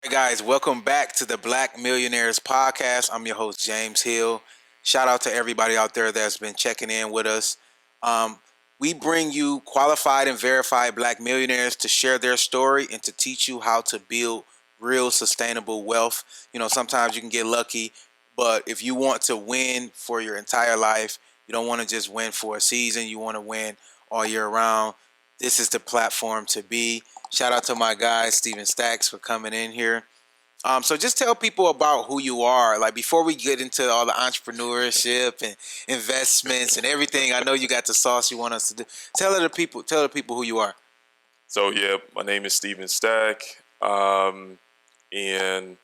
Hey guys, welcome back to the Black Millionaires Podcast. I'm your host, James Hill. Shout out to everybody out there that's been checking in with us. We bring you qualified and verified Black millionaires to share their story and to teach you how to build real sustainable wealth. You know, sometimes you can get lucky, but if you want to win for your entire life, you don't want to just win for a season, you want to win all year round. This is the platform to be. Shout out to my guy, Steven Stacks, for coming in here. So just tell people about who you are. Like before we get into all the entrepreneurship and investments and everything, I know you got the sauce you want us to do. Tell the people who you are. So yeah, my name is Steven Stack, and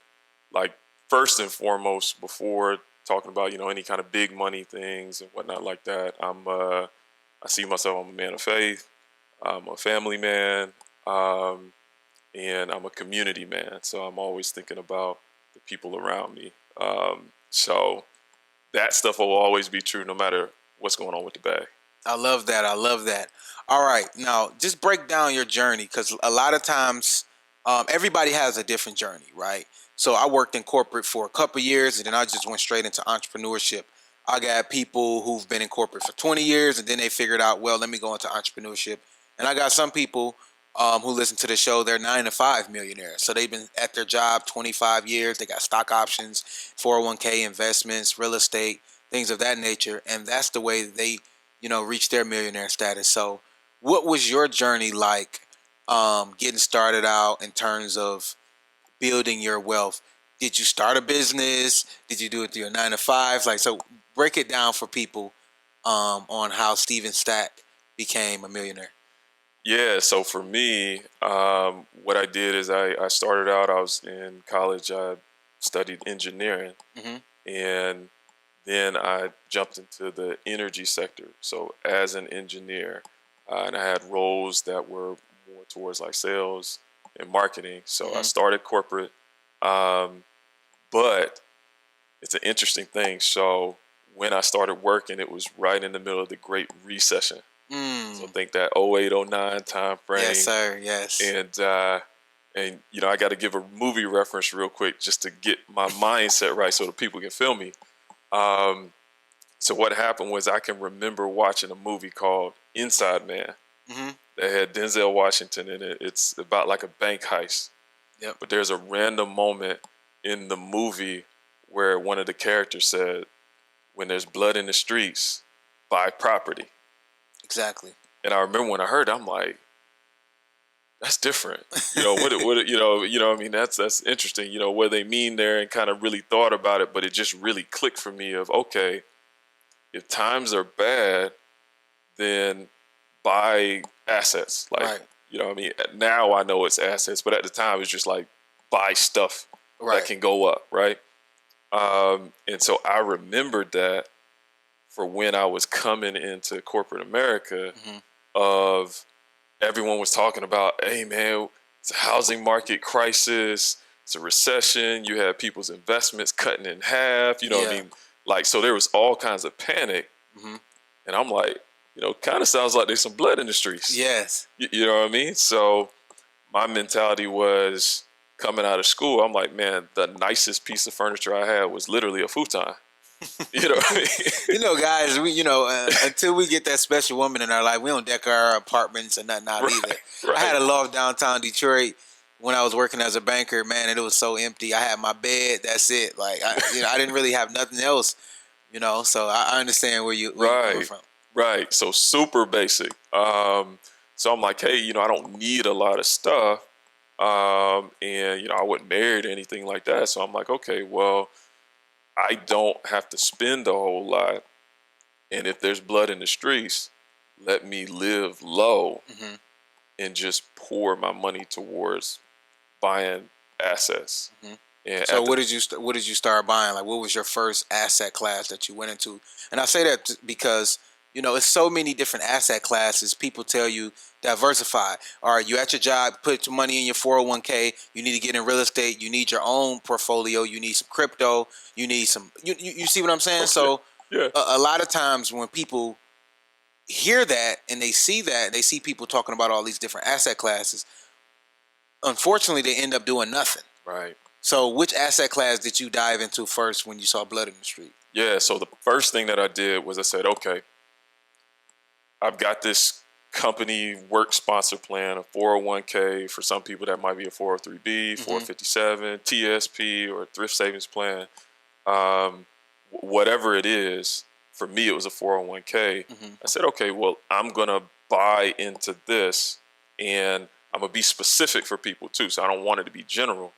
like first and foremost, before talking about any kind of big money things and whatnot like that, I see myself. I'm a man of faith. I'm a family man. And I'm a community man, so I'm always thinking about the people around me. So that stuff will always be true no matter what's going on with the bag. I love that. All right, now just break down your journey, because a lot of times everybody has a different journey, right? So I worked in corporate for a couple of years, and then I just went straight into entrepreneurship. I got people who've been in corporate for 20 years, and then they figured out, well, let me go into entrepreneurship. And I got some people who listen to the show, they're 9-to-5 millionaires. So they've been at their job 25 years. They got stock options, 401k investments, real estate, things of that nature. And that's the way they, reach their millionaire status. So what was your journey like getting started out in terms of building your wealth? Did you start a business? Did you do it through your 9-to-5s? So break it down for people on how Steven Stack became a millionaire. Yeah, so for me, what I did is I started out, I was in college, I studied engineering, and then I jumped into the energy sector. So as an engineer, and I had roles that were more towards like sales and marketing. So I started corporate, but it's an interesting thing. So when I started working, it was right in the middle of the Great Recession. So think that 08-09 time frame. Yes, sir. Yes. And I got to give a movie reference real quick just to get my mindset right so the people can feel me. So what happened was I can remember watching a movie called Inside Man that had Denzel Washington in it. It's about like a bank heist. Yep. But there's a random moment in the movie where one of the characters said, "When there's blood in the streets, buy property." Exactly. And I remember when I heard it, I'm like, that's different. What I mean, that's interesting, what they mean there, and kind of really thought about it, but it just really clicked for me of, okay, if times are bad, then buy assets. Right. What I mean? Now I know it's assets, but at the time it's just like buy stuff that can go up, right? And so I remembered that for when I was coming into corporate America, of everyone was talking about, hey man, it's a housing market crisis, it's a recession, you have people's investments cutting in half, what I mean? So there was all kinds of panic. And I'm like, kind of sounds like there's some blood in the streets. Yes. You know what I mean? So my mentality was, coming out of school, I'm like, man, the nicest piece of furniture I had was literally a futon. You know what I mean? Guys, we until we get that special woman in our life, we don't deck our apartments and nothing out either. Right. I had a loft downtown Detroit when I was working as a banker, man, and it was so empty. I had my bed, that's it. I didn't really have nothing else, so I understand where you're coming from. Right. So super basic. So I'm like, hey, I don't need a lot of stuff. And I wasn't married or anything like that. So I'm like, okay, well, I don't have to spend a whole lot. And if there's blood in the streets, let me live low and just pour my money towards buying assets. And so what did you start buying? What was your first asset class that you went into? And I say that because, it's so many different asset classes. People tell you diversify. All right, you at your job, put your money in your 401k. You need to get in real estate. You need your own portfolio. You need some crypto. You need some. You see what I'm saying? Okay. So yeah. A lot of times when people hear that and they see people talking about all these different asset classes, unfortunately, they end up doing nothing. Right. So which asset class did you dive into first when you saw blood in the street? Yeah. So the first thing that I did was I said, okay, I've got this company work sponsor plan, a 401k. For some people, that might be a 403b, 457, TSP, or a thrift savings plan. Whatever it is, for me, it was a 401k. I said, okay, well, I'm going to buy into this, and I'm going to be specific for people too. So I don't want it to be general.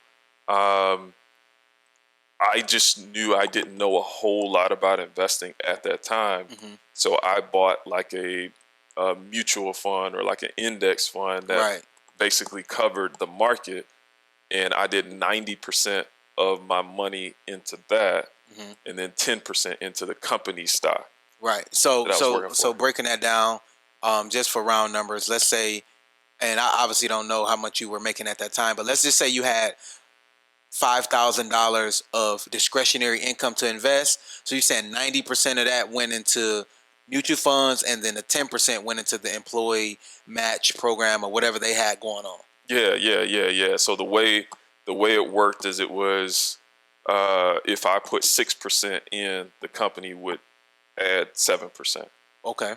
I just knew I didn't know a whole lot about investing at that time. So I bought like a mutual fund or like an index fund that basically covered the market. And I did 90% of my money into that, and then 10% into the company stock. Right. So breaking that down, just for round numbers, let's say, and I obviously don't know how much you were making at that time, but let's just say you had $5,000 of discretionary income to invest. So you're saying 90% of that went into mutual funds, and then the 10% went into the employee match program or whatever they had going on. Yeah. So the way it worked is it was if I put 6% in, the company would add 7%. Okay.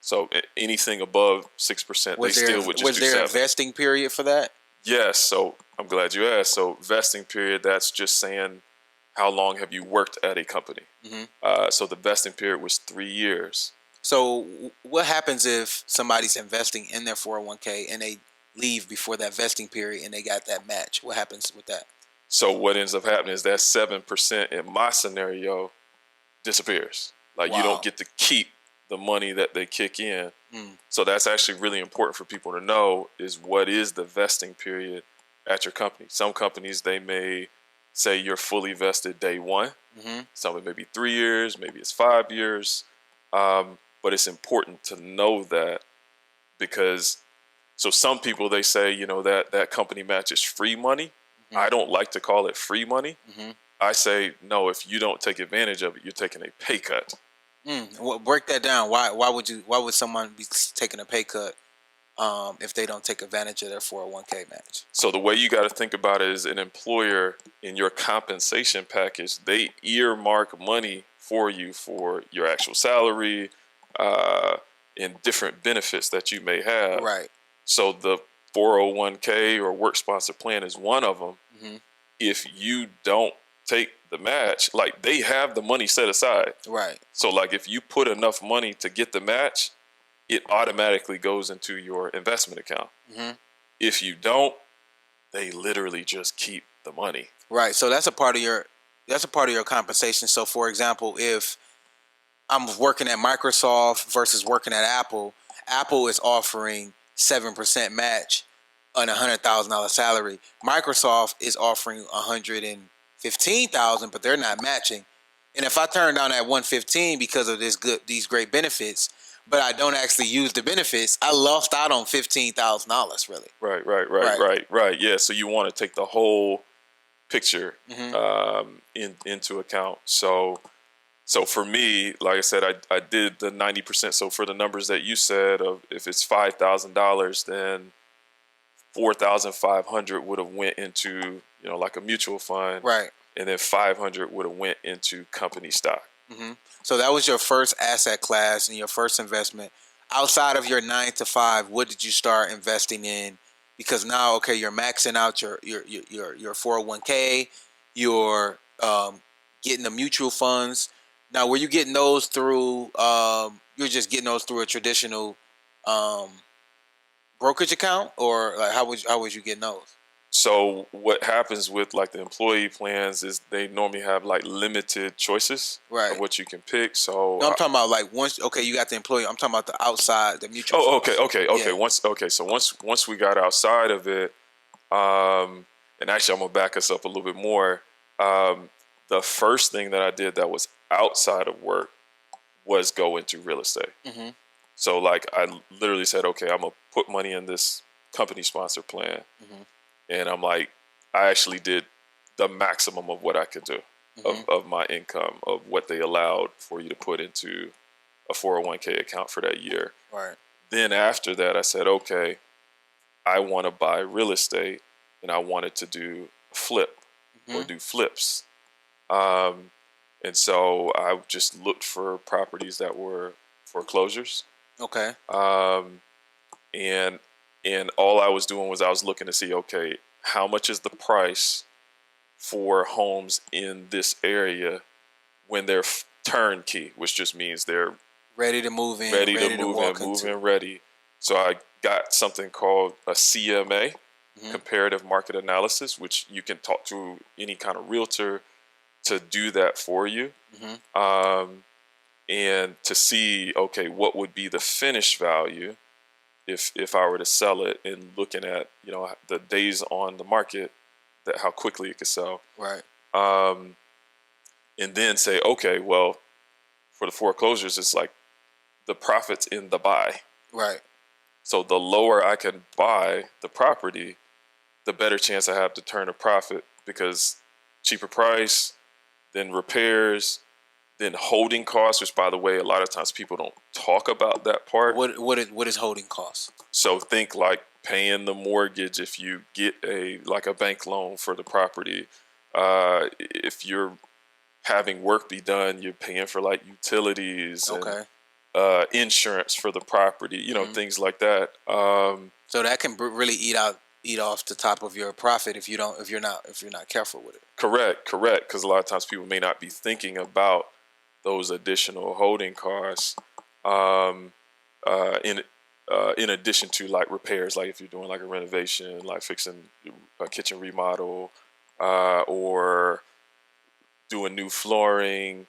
So anything above 6%, they still would just do 7%. Was there a vesting period for that? Yes. So I'm glad you asked. So vesting period, that's just saying how long have you worked at a company. So the vesting period was 3 years. So what happens if somebody's investing in their 401k and they leave before that vesting period and they got that match? What happens with that? So what ends up happening is that 7% in my scenario disappears. Like you don't get to keep the money that they kick in. So that's actually really important for people to know is what is the vesting period at your company. Some companies, they may say you're fully vested day one. Some it may be 3 years, maybe it's 5 years. But it's important to know that because so some people, they say, you know, that company match is free money. I don't like to call it free money. I say, no, if you don't take advantage of it, you're taking a pay cut. Well, break that down. Why would someone be taking a pay cut if they don't take advantage of their 401k match? So the way you got to think about it is an employer in your compensation package, they earmark money for you for your actual salary and different benefits that you may have. Right. So the 401k or work sponsor plan is one of them. If you don't take the match, like they have the money set aside. Right. So like if you put enough money to get the match, it automatically goes into your investment account. If you don't, they literally just keep the money. Right. So that's a part of your compensation. So for example, if I'm working at Microsoft versus working at Apple, Apple is offering 7% match on $100,000 salary. Microsoft is offering $115,000, but they're not matching. And if I turn down that $115 because of these great benefits, but I don't actually use the benefits, I lost out on $15,000 really. Right. Yeah. So you want to take the whole picture into account. So for me, like I said, I did the 90%. So for the numbers that you said, of if it's $5,000, then $4,500 would have went into, you know, like a mutual fund, right? And then $500 would have went into company stock. So that was your first asset class and your first investment. Outside of your 9 to 5, what did you start investing in? Because now, okay, you're maxing out your 401k, you're getting the mutual funds. Now, were you getting those through? You're just getting those through a traditional brokerage account, or like how was you getting those? So what happens with like the employee plans is they normally have like limited choices of what you can pick. So no, I'm talking about like once you got the employee. I'm talking about the outside, the mutual. Oh, okay. Yeah. Once we got outside of it, and actually I'm gonna back us up a little bit more. The first thing that I did that was outside of work was go into real estate. So like I literally said, okay, I'm gonna put money in this company sponsor plan. And I'm like, I actually did the maximum of what I could do of my income, of what they allowed for you to put into a 401k account for that year. Right. Then after that, I said, okay, I want to buy real estate and I wanted to do a flip or do flips. And so I just looked for properties that were foreclosures. Okay. And all I was doing was I was looking to see, okay, how much is the price for homes in this area when they're turnkey, which just means they're ready to move in, ready to move in, ready. So I got something called a CMA, comparative market analysis, which you can talk to any kind of realtor to do that for you. And to see, okay, what would be the finished value if I were to sell it, and looking at, you know, the days on the market, that how quickly it could sell. Right. And then say, okay, well, for the foreclosures, it's like the profit's in the buy. Right. So the lower I can buy the property, the better chance I have to turn a profit, because cheaper price, then repairs, then holding costs, which, by the way, a lot of times people don't talk about that part. What is holding costs? So think like paying the mortgage if you get a bank loan for the property. If you're having work be done, you're paying for like utilities, and insurance for the property, you know, things like that. So that can really eat off the top of your profit if you're not careful with it. Correct. Because a lot of times people may not be thinking about those additional holding costs. In addition to like repairs, like if you're doing like a renovation, like fixing a kitchen remodel, or doing new flooring,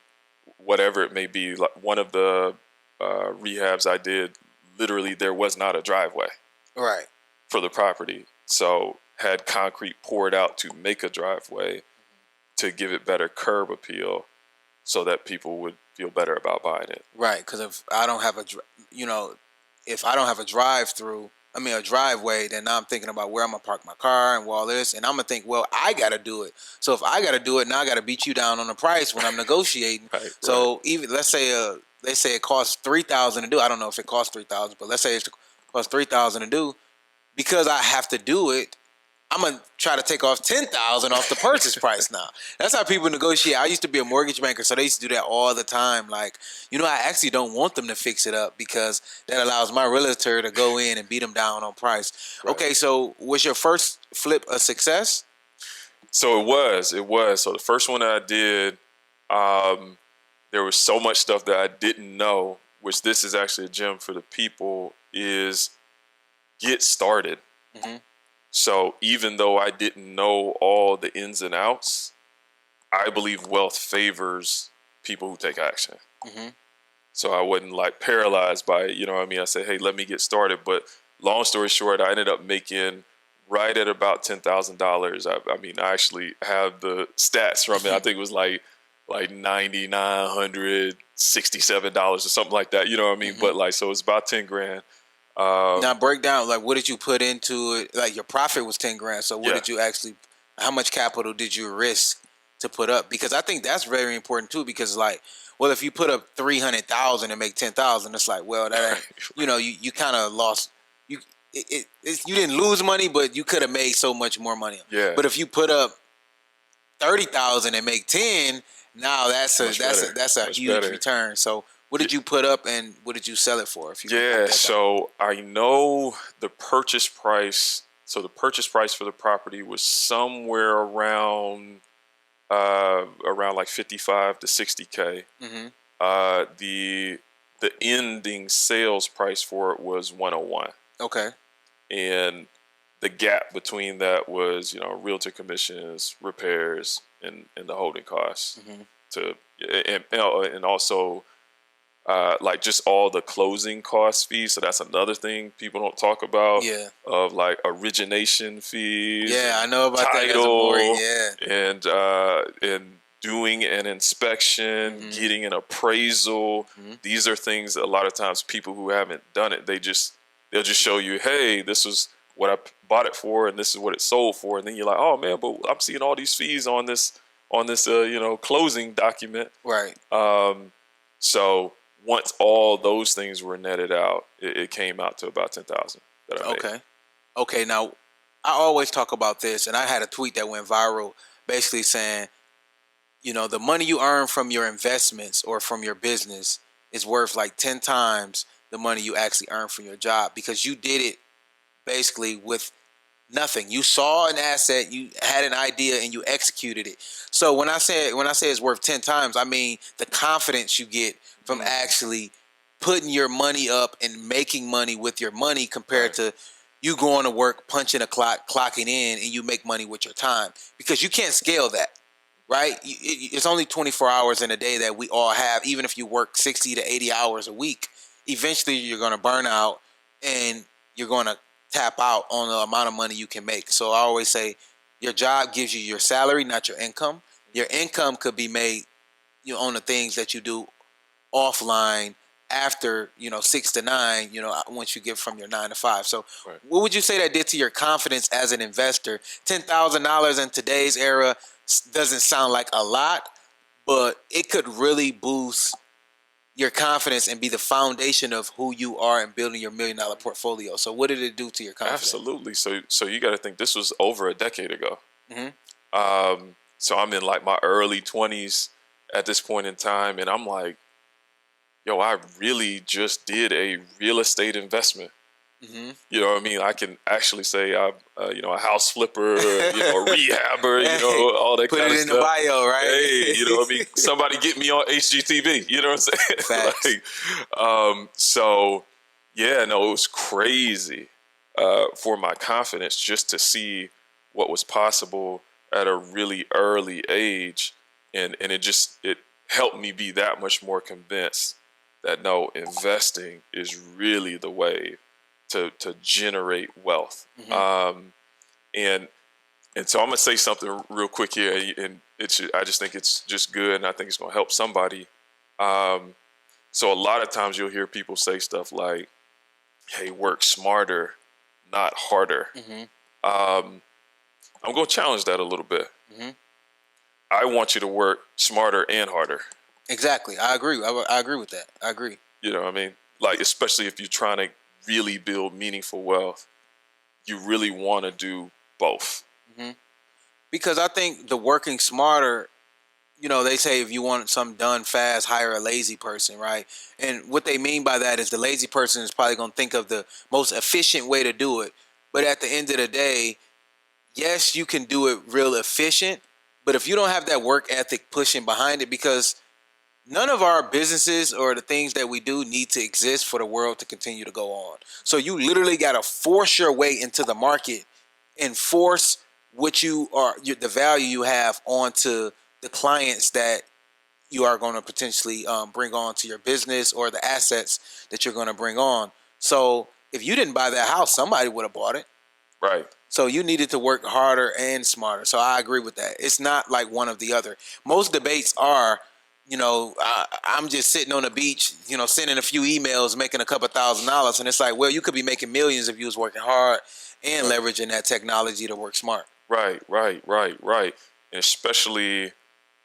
whatever it may be. Like one of the rehabs I did, literally there was not a driveway. Right. For the property. So had concrete poured out to make a driveway to give it better curb appeal, so that people would feel better about buying it. Right, because if I don't have a driveway, then now I'm thinking about where I'm gonna park my car and all this, and I'm gonna think, well, I gotta do it. So if I gotta do it, now I gotta beat you down on the price when I'm negotiating. Right, so even let's say it costs $3,000 to do. I don't know if it costs $3,000, but let's say it costs $3,000 to do. Because I have to do it, I'm gonna try to take off $10,000 off the purchase price now. That's how people negotiate. I used to be a mortgage banker, so they used to do that all the time. Like, I actually don't want them to fix it up because that allows my realtor to go in and beat them down on price. Right. Okay, so was your first flip a success? So it was. So the first one I did, there was so much stuff that I didn't know, which this is actually a gem for the people, is get started. So even though I didn't know all the ins and outs, I believe wealth favors people who take action. So I wasn't like paralyzed by it, you know what I mean? I said, hey, let me get started. But long story short, I ended up making right at about $10,000. I mean, I actually have the stats from it. I think it was like $9,967 or something like that. You know what I mean? But like, so it's about 10 grand. Now break down, like, what did you put into it? Like, your profit was 10 grand. So what did you actually, how much capital did you risk to put up? Because I think that's very important too, because like, well, if you put up 300,000 and make 10,000, it's like, well, that, you kind of lost, you didn't lose money, but you could have made so much more money. Yeah. But if you put up 30,000 and make 10, now that's a huge return. So what did you put up and what did you sell it for? So I know the purchase price. So the purchase price for the property was somewhere around like 55 to 60K. The ending sales price for it was 101. Okay. And the gap between that was, realtor commissions, repairs, and the holding costs and also like just all the closing cost fees. So that's another thing people don't talk about. Yeah. Of like origination fees. Yeah, I know about title, that. Yeah. And doing an inspection, getting an appraisal. These are things that a lot of times people who haven't done it, they'll just show you, hey, this is what I bought it for, and this is what it sold for, and then you're like, oh man, but I'm seeing all these fees on this closing document. Right. So once all those things were netted out, it came out to about 10,000 that I made. Okay. Now, I always talk about this, and I had a tweet that went viral basically saying, the money you earn from your investments or from your business is worth like 10 times the money you actually earn from your job, because you did it basically with nothing. You saw an asset, you had an idea, and you executed it. So when I say it's worth 10 times, I mean the confidence you get from actually putting your money up and making money with your money compared to you going to work, punching a clock, clocking in, and you make money with your time, because you can't scale that. Right? It's only 24 hours in a day that we all have. Even if you work 60 to 80 hours a week, eventually you're going to burn out and you're going to tap out on the amount of money you can make. So I always say your job gives you your salary, not your income. Your income could be made on the things that you do offline after 6 to 9, once you get from your 9 to 5. So what would you say that did to your confidence as an investor? $10,000 in today's era doesn't sound like a lot, but it could really boost your confidence and be the foundation of who you are in building your $1 million portfolio. So what did it do to your confidence? Absolutely. So you got to think this was over a decade ago. So I'm in like my early 20s at this point in time, and I'm like, yo, I really just did a real estate investment. You know what I mean? I can actually say I'm, a house flipper, a rehabber, all that kind of stuff. Put it in the bio, right? Hey, what I mean? Somebody get me on HGTV. You know what I'm saying? Facts. So, yeah, no, it was crazy for my confidence just to see what was possible at a really early age, and it helped me be that much more convinced that no, investing is really the way to generate wealth. And so I'm gonna say something real quick here, and I just think it's just good, and I think it's gonna help somebody. So a lot of times you'll hear people say stuff like, "Hey, work smarter, not harder." I'm gonna challenge that a little bit. I want you to work smarter and harder. Exactly, I agree. I agree with that. I agree. You know what I mean? Like, especially if you're trying to really build meaningful wealth, you really want to do both. Because I think the working smarter, they say if you want something done fast, hire a lazy person, right? And what they mean by that is the lazy person is probably going to think of the most efficient way to do it. But at the end of the day, yes, you can do it real efficient, but if you don't have that work ethic pushing behind it, because none of our businesses or the things that we do need to exist for the world to continue to go on. So you literally got to force your way into the market and force what the value you have onto the clients that you are going to potentially bring on to your business, or the assets that you're going to bring on. So if you didn't buy that house, somebody would have bought it. Right. So you needed to work harder and smarter. So I agree with that. It's not like one or the other. Most debates are, I'm just sitting on the beach, sending a few emails, making a couple $1,000s. And it's like, well, you could be making millions if you was working hard and leveraging that technology to work smart. Right. And especially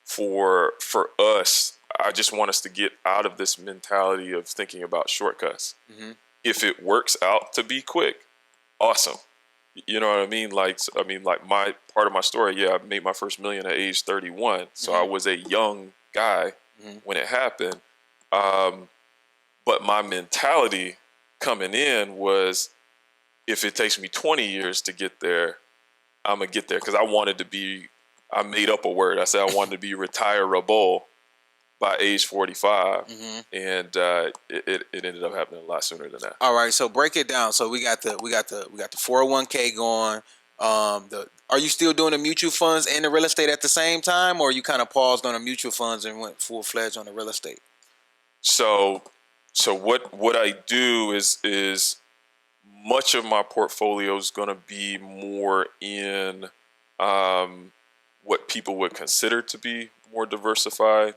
for us, I just want us to get out of this mentality of thinking about shortcuts. If it works out to be quick, awesome. You know what I mean? Like my part of my story, yeah, I made my first million at age 31. So I was a young guy when it happened. But my mentality coming in was, if it takes me 20 years to get there, I'm going to get there. Because I made up a word. I said I wanted to be retirable by age 45. And it ended up happening a lot sooner than that. All right, so break it down. So we got the 401k going. Are you still doing the mutual funds and the real estate at the same time, or you kind of paused on the mutual funds and went full-fledged on the real estate? So what I do is much of my portfolio is going to be more in what people would consider to be more diversified.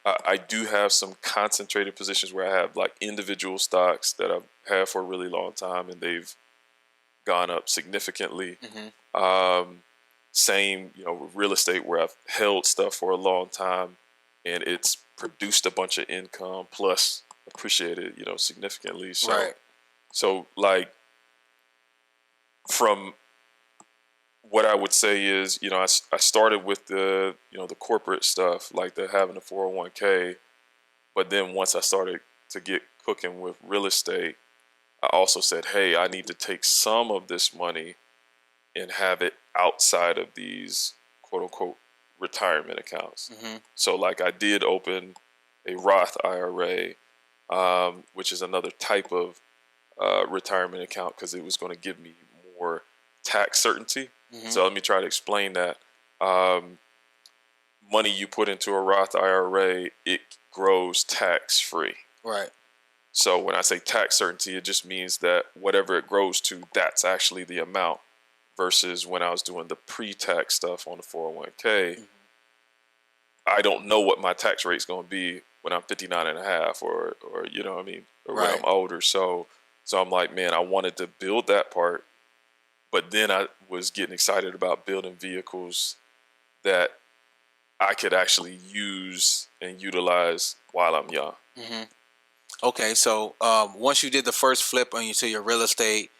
I do have some concentrated positions where I have like individual stocks that I've had for a really long time, and they've gone up significantly. Same, real estate, where I've held stuff for a long time and it's produced a bunch of income plus appreciated, significantly. So, right. So like from what I would say is, I started with the corporate stuff, like the having a 401k, but then once I started to get cooking with real estate, I also said, hey, I need to take some of this money and have it outside of these quote unquote retirement accounts. Mm-hmm. So like I did open a Roth IRA, which is another type of retirement account because it was going to give me more tax certainty. Mm-hmm. So let me try to explain that. Money you put into a Roth IRA, it grows tax free. Right. So when I say tax certainty, it just means that whatever it grows to, that's actually the amount. Versus when I was doing the pre-tax stuff on the 401k, mm-hmm. I don't know what my tax rate's going to be when I'm 59 and a half or you know what I mean, or right. when I'm older. So I'm like, man, I wanted to build that part, but then I was getting excited about building vehicles that I could actually use and utilize while I'm young. Mm-hmm. Okay, so once you did the first flip to your real estate,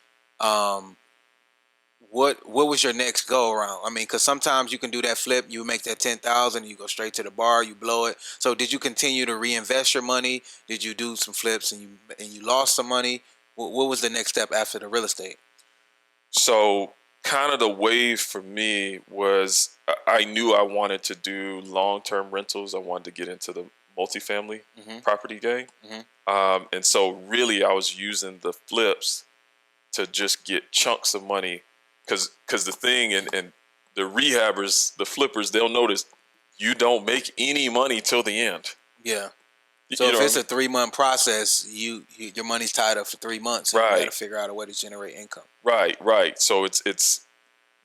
what was your next go around? I mean, because sometimes you can do that flip, you make that 10,000, you go straight to the bar, you blow it. So did you continue to reinvest your money? Did you do some flips and you lost some money? What was the next step after the real estate? So kind of the wave for me was I knew I wanted to do long-term rentals. I wanted to get into the multifamily mm-hmm. property game. Mm-hmm. And so really I was using the flips to just get chunks of money because the thing and the rehabbers, the flippers, they'll notice you don't make any money till the end. Yeah. So if it's a 3-month process, your money's tied up for 3 months. And right. You got to figure out a way to generate income. Right. So it's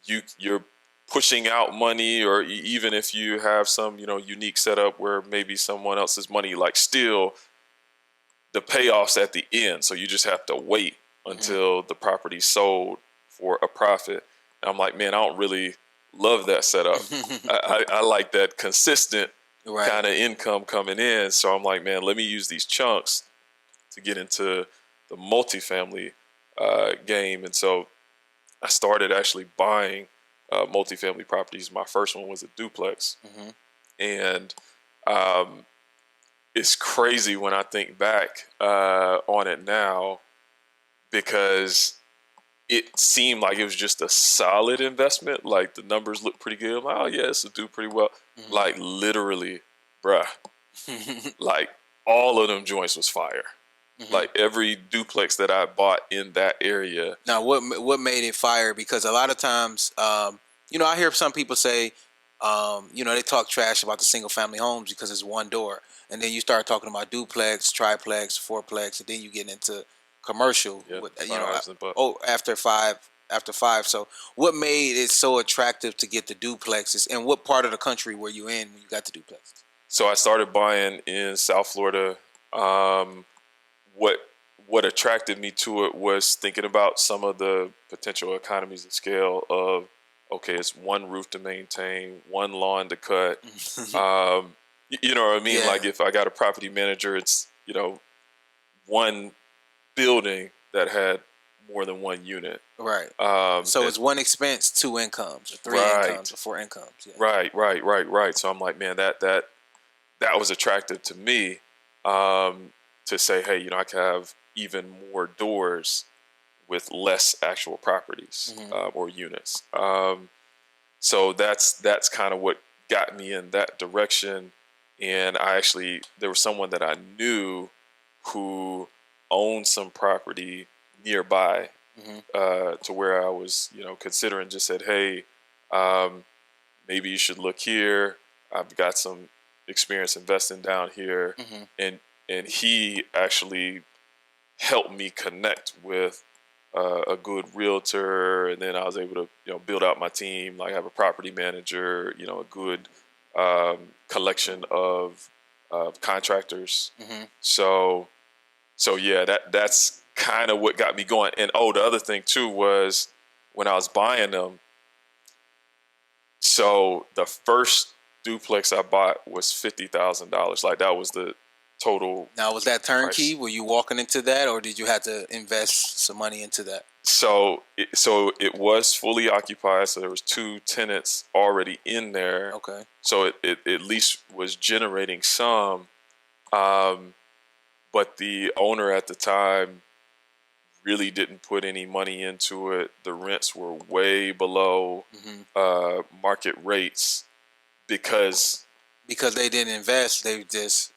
you're pushing out money, or even if you have some unique setup where maybe someone else's money, like still the payoffs at the end. So you just have to wait until mm-hmm. the property's sold for a profit. And I'm like, man, I don't really love that setup. I like that consistent right. kind of income coming in. So I'm like, man, let me use these chunks to get into the multifamily game. And so I started actually buying multifamily properties. My first one was a duplex. Mm-hmm. And it's crazy when I think back on it now, because it seemed like it was just a solid investment. Like the numbers look pretty good. I'm like, oh yeah, this will do pretty well. Mm-hmm. Like literally, bruh, like all of them joints was fire. Mm-hmm. Like every duplex that I bought in that area. Now, what made it fire? Because a lot of times, I hear some people say, they talk trash about the single family homes because it's one door, and then you start talking about duplex, triplex, fourplex, and then you get into commercial. Yeah, with, after five. So, what made it so attractive to get the duplexes, and what part of the country were you in when you got the duplexes? So I started buying in South Florida. What attracted me to it was thinking about some of the potential economies of scale of, okay, it's one roof to maintain, one lawn to cut. You know what I mean? Yeah. Like if I got a property manager, it's, one building that had more than one unit. Right. So it's one expense, 2 incomes, or 3 right. incomes, or 4 incomes. Yeah. Right. So I'm like, man, that was attractive to me, to say, hey, I can have even more doors with less actual properties, mm-hmm. Or units. So that's kind of what got me in that direction. And there was someone that I knew who owned some property nearby, mm-hmm. To where I was, considering, just said, hey, maybe you should look here. I've got some experience investing down here. Mm-hmm. And he actually helped me connect with a good realtor, and then I was able to build out my team. Like I have a property manager, a good collection of contractors. Mm-hmm. So yeah, that's kind of what got me going. And the other thing too was when I was buying them. So the first duplex I bought was $50,000. Like that was the total. Now, was that turnkey? Price. Were you walking into that, or did you have to invest some money into that? So it was fully occupied. So there was 2 tenants already in there. Okay. So it at least was generating some. But the owner at the time really didn't put any money into it. The rents were way below market rates because they didn't invest. They just,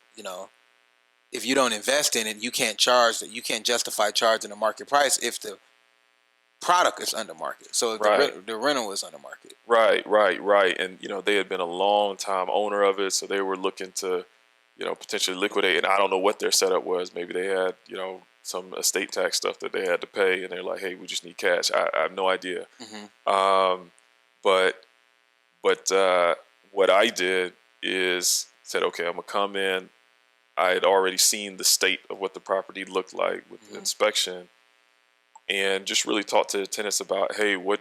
if you don't invest in it, you can't justify charging the market price if the product is under market. So the rental is under market. Right. And, they had been a long time owner of it. So they were looking to, potentially liquidate. And I don't know what their setup was. Maybe they had, some estate tax stuff that they had to pay. And they're like, hey, we just need cash. I have no idea. But what I did is said, okay, I'm going to come in. I had already seen the state of what the property looked like with the inspection, and just really talked to the tenants about, hey, what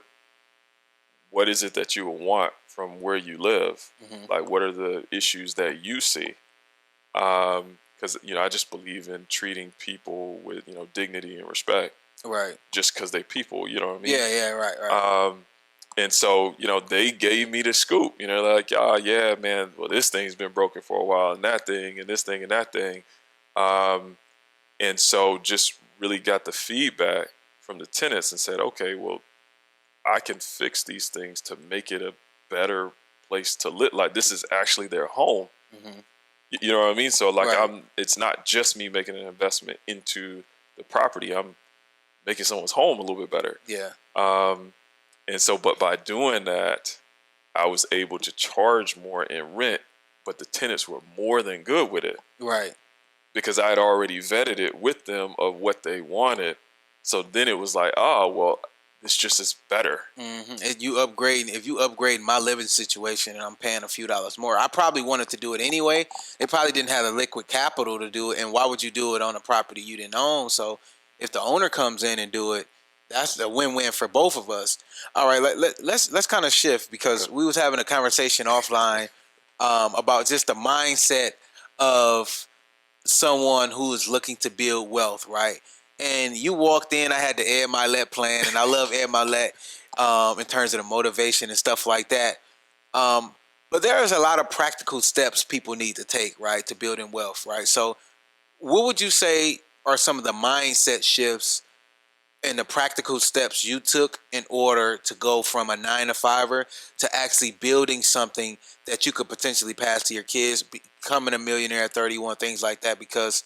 is it that you want from where you live? Like, what are the issues that you see? Because, I just believe in treating people with, dignity and respect. Right. Just because they people, you know what I mean? Yeah, right. And so, they gave me the scoop. They're like, oh, yeah, man, well, this thing's been broken for a while, and that thing, and this thing, and that thing. And so just really got the feedback from the tenants and said, okay, well, I can fix these things to make it a better place to live. Like, this is actually their home. You know what I mean? So, like, right. It's not just me making an investment into the property. I'm making someone's home a little bit better. Yeah. And so, but by doing that, I was able to charge more in rent, but the tenants were more than good with it. Right. Because I had already vetted it with them of what they wanted. So then it was like, oh, well, this just is better. If you upgrade my living situation and I'm paying a few dollars more, I probably wanted to do it anyway. They probably didn't have the liquid capital to do it. And why would you do it on a property you didn't own? So if the owner comes in and do it, that's a win-win for both of us. All right, let's kind of shift, because we was having a conversation offline about just the mindset of someone who is looking to build wealth, right? And you walked in, I had the Ed Milet plan, and I love Ed Milet in terms of the motivation and stuff like that. But there's a lot of practical steps people need to take, right, to building wealth, right? So what would you say are some of the mindset shifts and the practical steps you took in order to go from a 9-to-5er to actually building something that you could potentially pass to your kids, becoming a millionaire at 31, things like that? Because,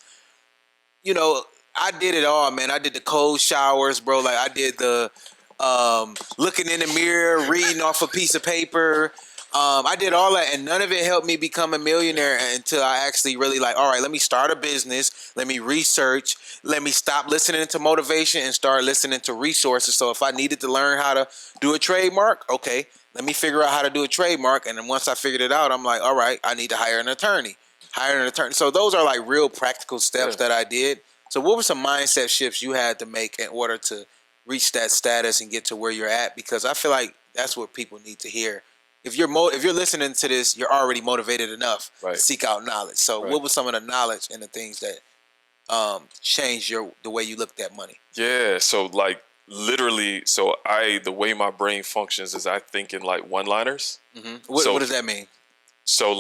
I did it all, man. I did the cold showers, bro. Like, I did the looking in the mirror, reading off a piece of paper. I did all that, and none of it helped me become a millionaire until I actually really all right, let me start a business. Let me research. Let me stop listening to motivation and start listening to resources. So if I needed to learn how to do a trademark, okay, let me figure out how to do a trademark. And then once I figured it out, I'm like, all right, I need to hire an attorney. So those are like real practical steps that I did. So what were some mindset shifts you had to make in order to reach that status and get to where you're at? Because I feel like that's what people need to hear. If you're listening to this, you're already motivated enough to seek out knowledge. So what was some of the knowledge and the things that changed the way you looked at money? Yeah, so literally, the way my brain functions is I think in one-liners. What does that mean? So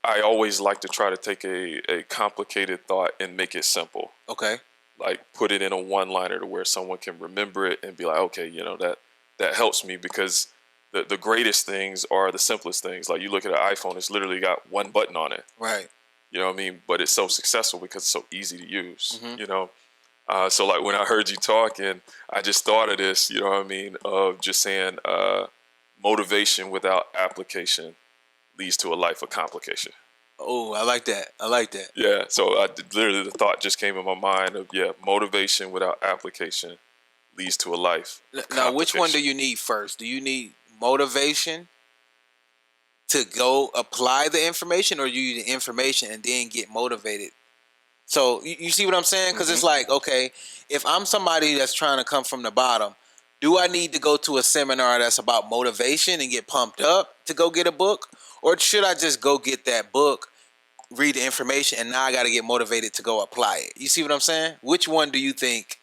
I always like to try to take a complicated thought and make it simple. Okay. Like, put it in a one-liner to where someone can remember it and be like, okay, that helps me, because the greatest things are the simplest things. Like, you look at an iPhone, it's literally got one button on it. Right. You know what I mean? But it's so successful because it's so easy to use, So when I heard you talking, I just thought of this, you know what I mean, of just saying motivation without application leads to a life of complication. Oh, I like that. Yeah, so literally the thought just came in my mind of, motivation without application leads to a life. Now, which one do you need first? Do you need motivation to go apply the information, or do you need the information and then get motivated? So you see what I'm saying? Because it's like, okay, if I'm somebody that's trying to come from the bottom, do I need to go to a seminar that's about motivation and get pumped up to go get a book? Or should I just go get that book, read the information, and now I got to get motivated to go apply it? You see what I'm saying? Which one do you think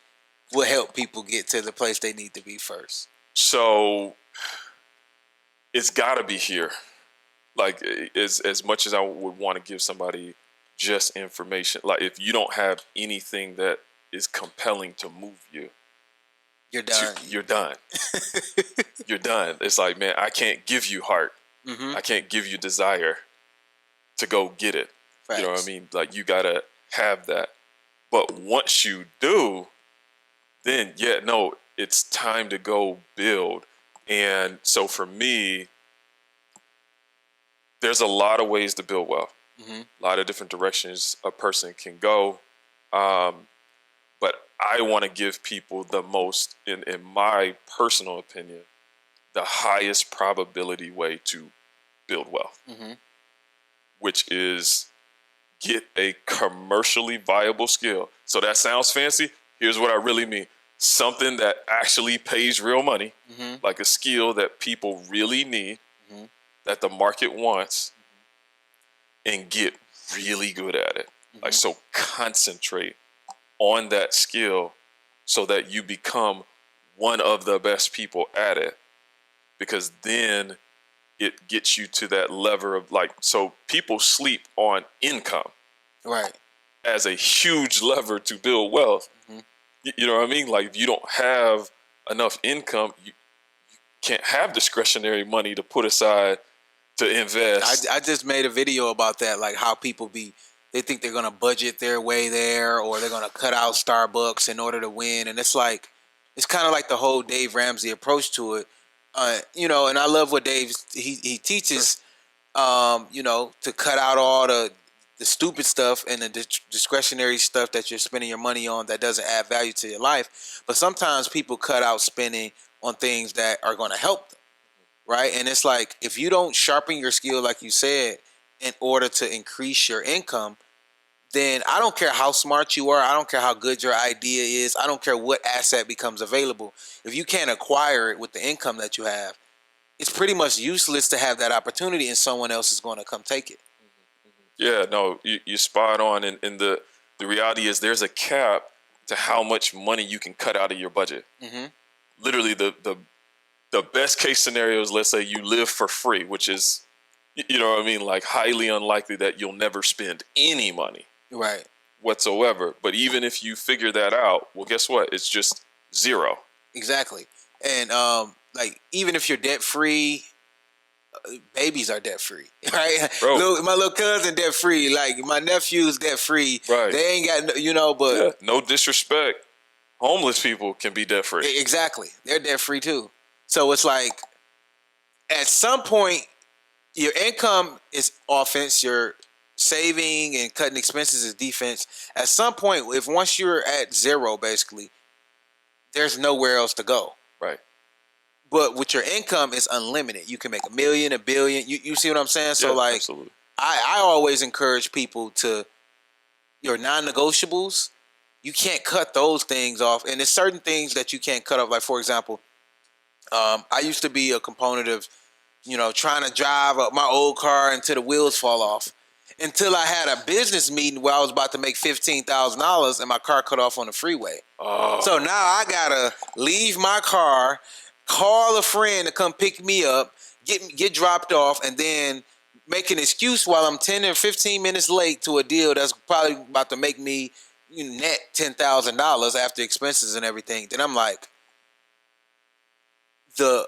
will help people get to the place they need to be first? So it's got to be here. Like, as much as I would want to give somebody just information, like if you don't have anything that is compelling to move you, you're done. You're done. You're done. It's like, man, I can't give you heart. Mm-hmm. I can't give you desire to go get it. Facts. You know what I mean? Like, you got to have that. But once you do, then, it's time to go build. And so for me, there's a lot of ways to build wealth. Mm-hmm. A lot of different directions a person can go. But I want to give people the most, in my personal opinion, the highest probability way to build wealth, mm-hmm. which is get a commercially viable skill. So that sounds fancy. Here's what I really mean. Something that actually pays real money, mm-hmm. like a skill that people really need, mm-hmm. that the market wants, and get really good at it. Mm-hmm. Like, so concentrate on that skill so that you become one of the best people at it, because then it gets you to that level of, like, so people sleep on income, right, as a huge lever to build wealth. Mm-hmm. You know what I mean? Like, if you don't have enough income, you can't have discretionary money to put aside to invest. I just made a video about that, like how people they think they're going to budget their way there, or they're going to cut out Starbucks in order to win. And it's like, it's kind of like the whole Dave Ramsey approach to it. And I love what he teaches, to cut out all the stupid stuff and the discretionary stuff that you're spending your money on that doesn't add value to your life. But sometimes people cut out spending on things that are going to help them, right? And it's like, if you don't sharpen your skill, like you said, in order to increase your income, then I don't care how smart you are. I don't care how good your idea is. I don't care what asset becomes available. If you can't acquire it with the income that you have, it's pretty much useless to have that opportunity, and someone else is going to come take it. Yeah, no, you're spot on. And the reality is, there's a cap to how much money you can cut out of your budget. Mm-hmm. Literally, the best case scenario is, let's say you live for free, which is, you know what I mean, like, highly unlikely that you'll never spend any money. Right. Whatsoever. But even if you figure that out, well, guess what? It's just zero. Exactly. And like, even if you're debt free, babies are debt free, right? My little cousin debt free. Like, my nephew's debt free. Right. They ain't got, but no disrespect, homeless people can be debt free. Exactly. They're debt free too. So it's like, at some point, your income is offense. Your saving and cutting expenses is defense. At some point, once you're at zero, basically, there's nowhere else to go. Right. But with your income, it's unlimited. You can make $1 million, $1 billion. You see what I'm saying? So, like, absolutely. I always encourage people to, your non-negotiables, you can't cut those things off. And there's certain things that you can't cut off. Like, for example, I used to be a component of, trying to drive up my old car until the wheels fall off. Until I had a business meeting where I was about to make $15,000 and my car cut off on the freeway. Oh. So now I gotta leave my car, call a friend to come pick me up, get dropped off, and then make an excuse while I'm 10 or 15 minutes late to a deal that's probably about to make me net $10,000 after expenses and everything. Then I'm like, the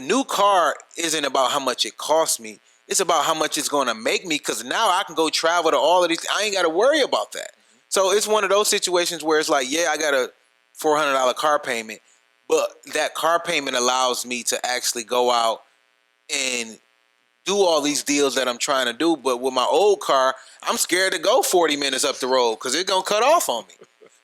new car isn't about how much it costs me. It's about how much it's going to make me, because now I can go travel to all of these. I ain't got to worry about that. So it's one of those situations where it's like, yeah, I got a $400 car payment, but that car payment allows me to actually go out and do all these deals that I'm trying to do. But with my old car, I'm scared to go 40 minutes up the road because it's going to cut off on me.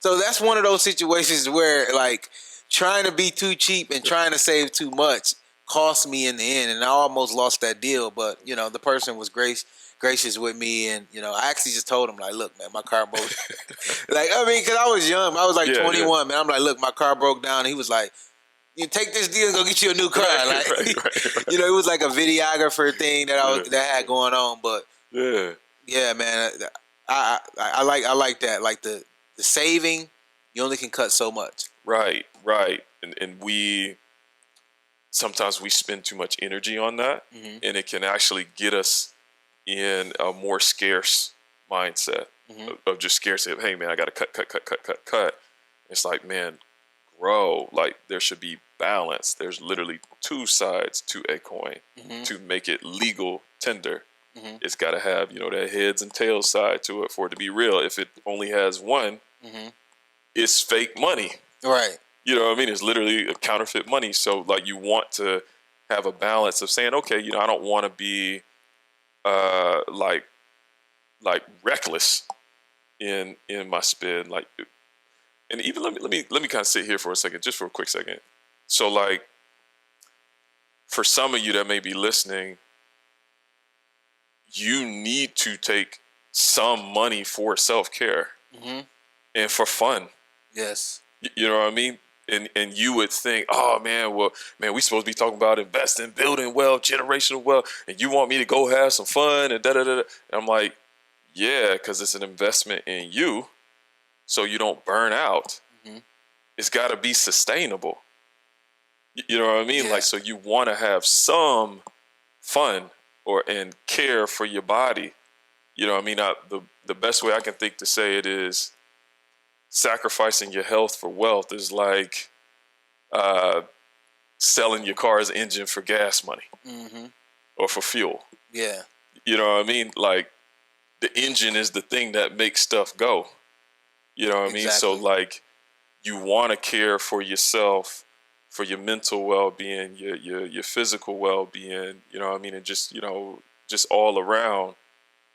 So that's one of those situations where, like, trying to be too cheap and trying to save too much cost me in the end, and I almost lost that deal. But the person was gracious with me, and I actually just told him, like, look, man, my car broke. Because I was young, I was like 21, man. I'm like, look, my car broke down. And he was like, you take this deal and go get you a new car. Right. It was like a videographer thing that that had going on. But yeah, man, I like that, like the saving You only can cut so much. Right. And sometimes we spend too much energy on that, and it can actually get us in a more scarce mindset of just scarcity of, hey man, I got to cut. It's like, man, grow. Like, there should be balance. There's literally two sides to a coin. To make it legal tender, it's got to have, that heads and tails side to it for it to be real. If it only has one, it's fake money. Right. You know what I mean? It's literally a counterfeit money. So like, you want to have a balance of saying, okay, I don't want to be like reckless in my spend. Like, and even let me kind of sit here for a second, just for a quick second. So like, for some of you that may be listening, you need to take some money for self-care and for fun. Yes. You know what I mean? And you would think, oh man, we supposed to be talking about investing, building wealth, generational wealth, and you want me to go have some fun and da-da-da-da. And I'm like, yeah, because it's an investment in you so you don't burn out. It's got to be sustainable. You know what I mean? Yeah. Like, so you want to have some fun and care for your body. You know what I mean? The best way I can think to say it is, sacrificing your health for wealth is like selling your car's engine for gas money or for fuel. Yeah. You know what I mean? Like, the engine is the thing that makes stuff go. You know what I mean? So like, you want to care for yourself, for your mental well-being, your physical well-being, you know what I mean? And just, just all around,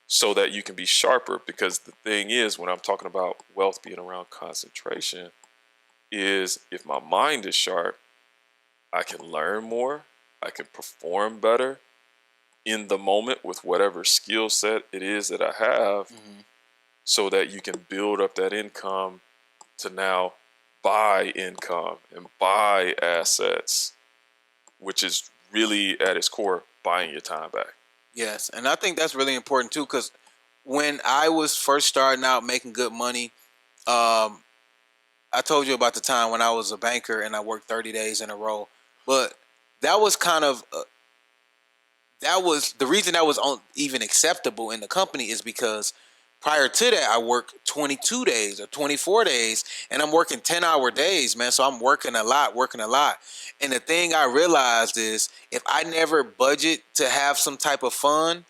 so that you can be sharper. Because the thing is, when I'm talking about wealth being around concentration, is if my mind is sharp, I can learn more, I can perform better in the moment with whatever skill set it is that I have, so that you can build up that income to now buy income and buy assets, which is really at its core buying your time back. Yes, and I think that's really important too, because when I was first starting out making good money, I told you about the time when I was a banker and I worked 30 days in a row. But that was kind of that was the reason that was even acceptable in the company, is because prior to that I worked 22 days or 24 days, and I'm working 10-hour days, man. So I'm working a lot. And the thing I realized is, if I never budget to have some type of fun,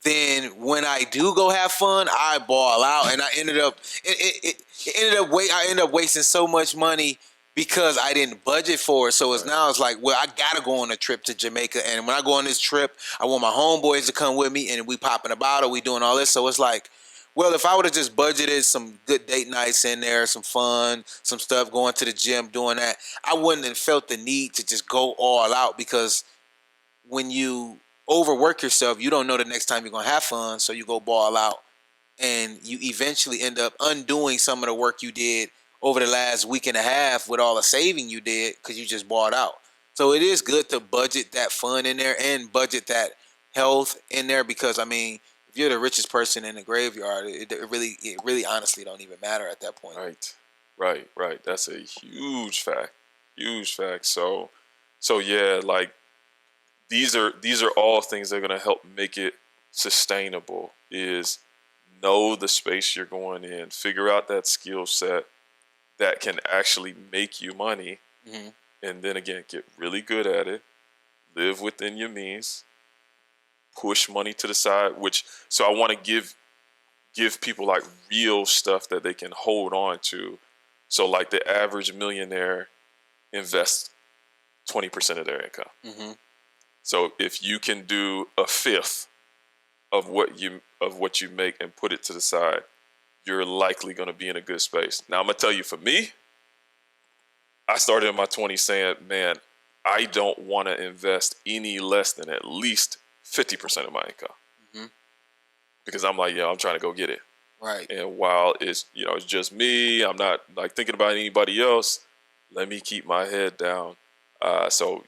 then when I do go have fun, I ball out, and I ended up I ended up wasting so much money because I didn't budget for it. So it's like, well, I gotta go on a trip to Jamaica, and when I go on this trip, I want my homeboys to come with me, and we popping a bottle, we doing all this. So it's like, well, if I would have just budgeted some good date nights in there, some fun, some stuff, going to the gym, doing that, I wouldn't have felt the need to just go all out. Because when you overwork yourself, you don't know the next time you're going to have fun, so you go ball out, and you eventually end up undoing some of the work you did over the last week and a half with all the saving you did because you just balled out. So it is good to budget that fun in there and budget that health in there, because, I mean, if you're the richest person in the graveyard, it really honestly don't even matter at that point. Right. That's a huge fact. So yeah, like, these are all things that are going to help make it sustainable. Is know the space you're going in, figure out that skill set that can actually make you money, and then again, get really good at it, live within your means, push money to the side. So I want to give people like real stuff that they can hold on to. So like, the average millionaire invests 20% of their income. So if you can do a fifth of what you make and put it to the side, you're likely going to be in a good space. Now, I'm going to tell you, for me, I started in my 20s saying, man, I don't want to invest any less than at least 50% of my income. Because I'm like, I'm trying to go get it. Right. And while it's just me, I'm not like thinking about anybody else. Let me keep my head down. So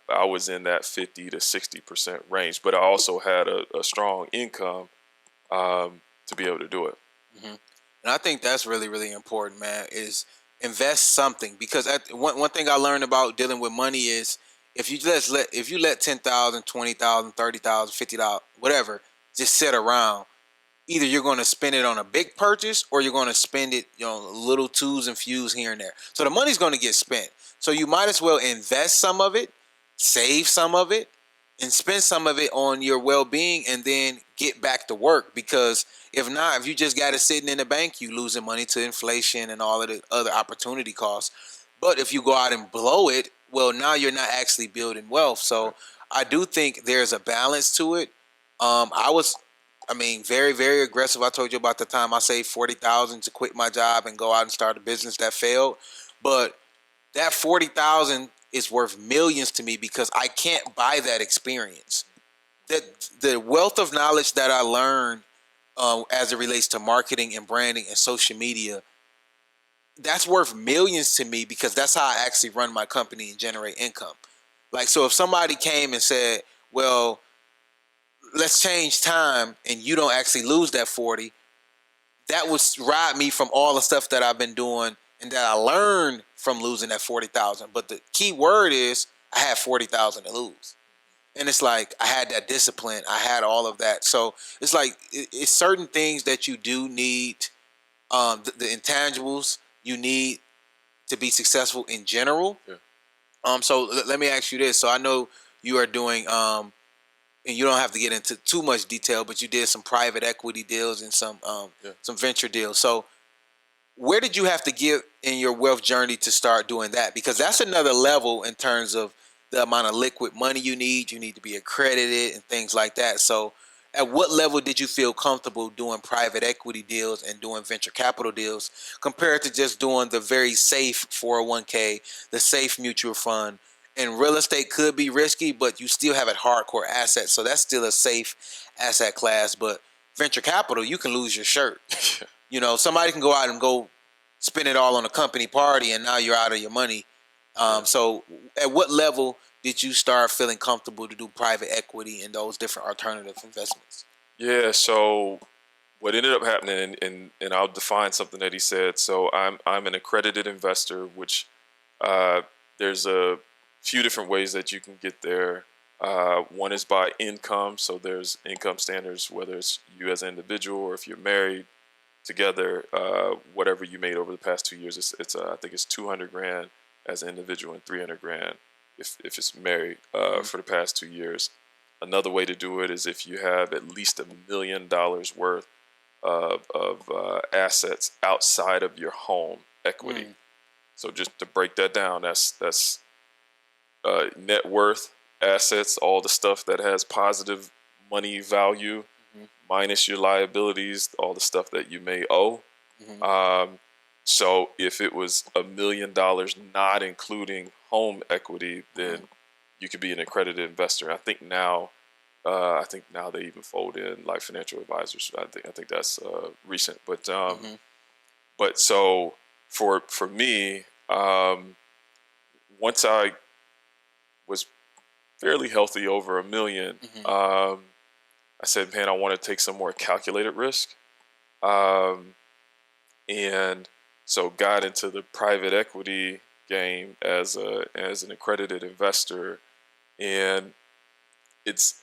I was in that 50 to 60% range, but I also had a strong income to be able to do it. And I think that's really, really important, man, is invest something. Because one thing I learned about dealing with money is if you let 10,000, 20,000, 30,000, 50,000, whatever, just sit around, either you're going to spend it on a big purchase or you're going to spend it, little twos and fews here and there. So the money's going to get spent. So you might as well invest some of it, save some of it, and spend some of it on your well-being, and then get back to work. Because if not, if you just got it sitting in the bank, you losing money to inflation and all of the other opportunity costs. But if you go out and blow it, well, now you're not actually building wealth. So I do think there's a balance to it. Very, very aggressive. I told you about the time I saved 40,000 to quit my job and go out and start a business that failed. But that 40,000 is worth millions to me because I can't buy that experience. That the wealth of knowledge that I learned as it relates to marketing and branding and social media, that's worth millions to me because that's how I actually run my company and generate income. Like, so if somebody came and said, well, let's change time, and you don't actually lose that 40, that would rob me from all the stuff that I've been doing and that I learned from losing that 40,000. But the key word is I had 40,000 to lose. And it's like I had that discipline. I had all of that. So it's like it's certain things that you do need, the intangibles you need to be successful in general. Yeah. So let me ask you this. So I know you are doing, and you don't have to get into too much detail, but you did some private equity deals and some venture deals. So where did you have to get in your wealth journey to start doing that? Because that's another level in terms of the amount of liquid money you need. You need to be accredited and things like that. So at what level did you feel comfortable doing private equity deals and doing venture capital deals compared to just doing the very safe 401k, the safe mutual fund? And real estate could be risky, but you still have a hardcore asset. So that's still a safe asset class. But venture capital, you can lose your shirt. Somebody can go out and go spend it all on a company party, and now you're out of your money. So at what level did you start feeling comfortable to do private equity and those different alternative investments? Yeah, so what ended up happening, and I'll define something that he said. So I'm an accredited investor, which there's a few different ways that you can get there. One is by income. So there's income standards, whether it's you as an individual or if you're married together, whatever you made over the past 2 years. It's I think it's 200 grand as an individual and 300 grand if it's married for the past 2 years. Another way to do it is if you have at least $1 million worth of assets outside of your home equity. So just to break that down, that's net worth, assets, all the stuff that has positive money value, minus your liabilities, all the stuff that you may owe. So if it was $1 million, not including home equity, then you could be an accredited investor. I think now they even fold in like financial advisors. I think that's recent. But so for me, once I was fairly healthy over $1 million, I said, man, I want to take some more calculated risk. And so got into the private equity game as an accredited investor. And it's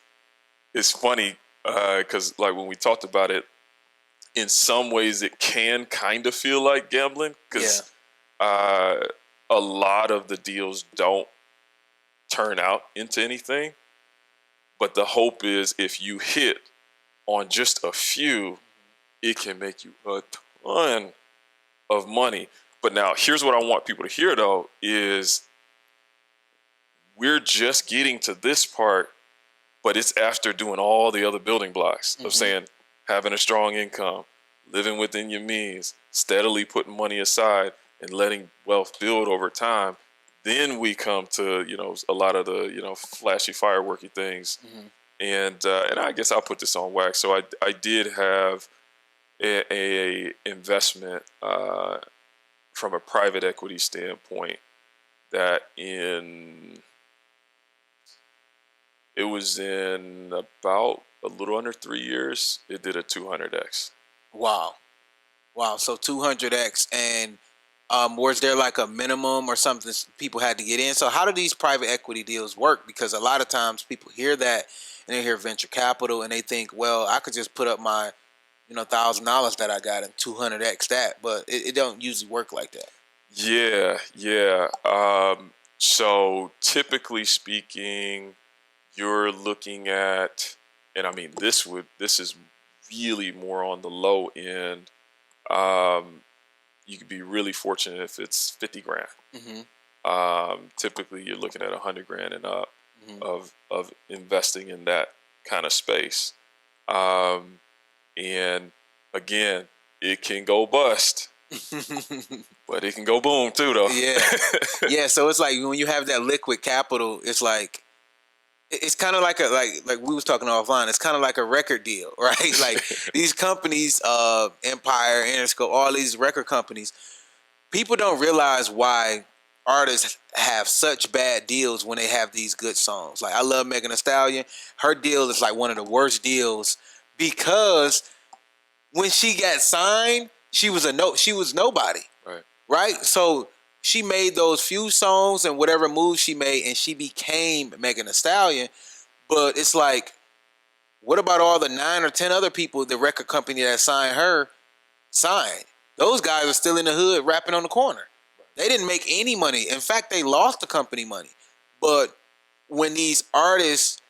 funny because like when we talked about it, in some ways it can kind of feel like gambling because a lot of the deals don't turn out into anything. But the hope is if you hit on just a few, it can make you a ton of money. But now here's what I want people to hear though, is we're just getting to this part, but it's after doing all the other building blocks of saying, having a strong income, living within your means, steadily putting money aside and letting wealth build over time. Then we come to, a lot of the, flashy fireworky things. And I guess I'll put this on wax. So I did have a investment from a private equity standpoint that it was in about a little under 3 years, it did a 200x. Wow. Wow, so 200x. And was there like a minimum or something people had to get in? So how do these private equity deals work? Because a lot of times people hear that and they hear venture capital and they think, well, I could just put up my $1,000 that I got and 200x that, but it don't usually work like that. Yeah. So typically speaking, you're looking at, and I mean this is really more on the low end. You could be really fortunate if it's 50 grand. Typically you're looking at 100 grand and up of investing in that kind of space. And again, it can go bust. But it can go boom too, though. Yeah. So it's like when you have that liquid capital, it's like it's kind of like like we was talking offline. It's kind of like a record deal, right? Like these companies, Empire, Interscope, all these record companies. People don't realize why artists have such bad deals when they have these good songs. Like I love Megan Thee Stallion. Her deal is like one of the worst deals because when she got signed, she was nobody. Right? So she made those few songs and whatever moves she made, and she became Megan Thee Stallion. But it's like, what about all the 9 or 10 other people the record company that signed her signed? Those guys are still in the hood rapping on the corner. They didn't make any money. In fact, they lost the company money. But when these artists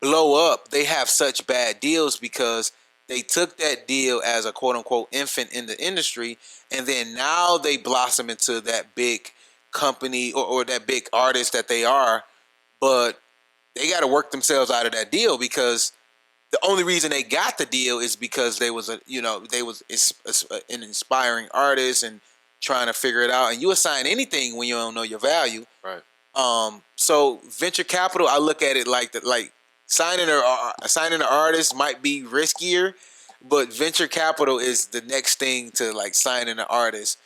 blow up, they have such bad deals because they took that deal as a quote-unquote infant in the industry, and then now they blossom into that big company or that big artist that they are, but they got to work themselves out of that deal because the only reason they got the deal is because they was an inspiring artist and trying to figure it out. And you assign anything when you don't know your value. Right. So venture capital, I look at it like that, like signing an artist might be riskier, but venture capital is the next thing to like signing an artist,